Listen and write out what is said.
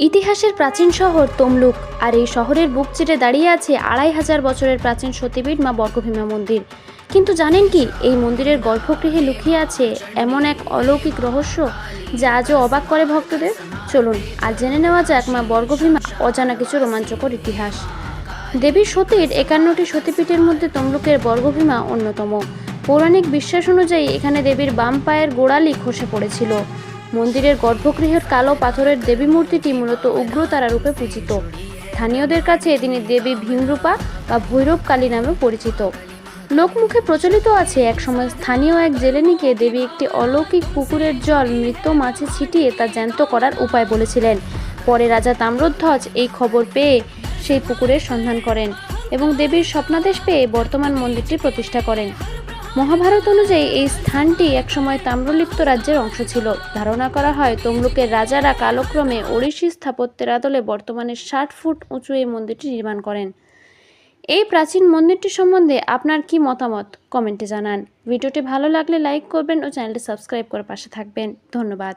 ইতিহাসের প্রাচীন শহর তমলুক, আর এই শহরের বুক চিরে দাঁড়িয়ে আছে ২৫০০ বছরের প্রাচীন সতীপীঠ মা বর্গভীমা মন্দির। কিন্তু জানেন কি, এই মন্দিরের গর্ভগৃহে লুকিয়ে আছে এমন এক অলৌকিক রহস্য যা আজও অবাক করে ভক্তদের। চলুন আজ জেনে নেওয়া যাক মা বর্গভীমা অজানা কিছু রোমাঞ্চকর ইতিহাস। দেবী সতীর ৫১টি সতীপীঠের মধ্যে তমলুকের বর্গভীমা অন্যতম। পৌরাণিক বিশ্বাস অনুযায়ী এখানে দেবীর বাম পায়ের গোড়ালি খসে পড়েছিল। মন্দিরের গর্ভগৃহের কালো পাথরের দেবী মূর্তিটি মূলত উগ্রতারা রূপে পূজিত। স্থানীয়দের কাছে তিনি দেবী ভীমরূপা বা ভৈরব কালী নামে পরিচিত। লোকমুখে প্রচলিত আছে, একসময় স্থানীয় এক জেলেনিকে দেবী একটি অলৌকিক পুকুরের জল মৃত মাছে ছিটিয়ে তা জ্যান্ত করার উপায় বলেছিলেন। পরে রাজা তাম্রধ্বজ এই খবর পেয়ে সেই পুকুরের সন্ধান করেন এবং দেবীর স্বপ্নাদেশ পেয়ে বর্তমান মন্দিরটি প্রতিষ্ঠা করেন। মহাভারত অনুযায়ী এই স্থানটি একসময় তাম্রলিপ্ত রাজ্যের অংশ ছিল। ধারণা করা হয় তমলুকের রাজারা কালক্রমে ওড়িশি স্থাপত্যের আদলে বর্তমানে ৬০ ফুট উঁচু এই মন্দিরটি নির্মাণ করেন। এই প্রাচীন মন্দিরটি সম্বন্ধে আপনার কি মতামত কমেন্টে জানান। ভিডিওটি ভালো লাগলে লাইক করবেন ও চ্যানেলটি সাবস্ক্রাইব করে পাশে থাকবেন। ধন্যবাদ।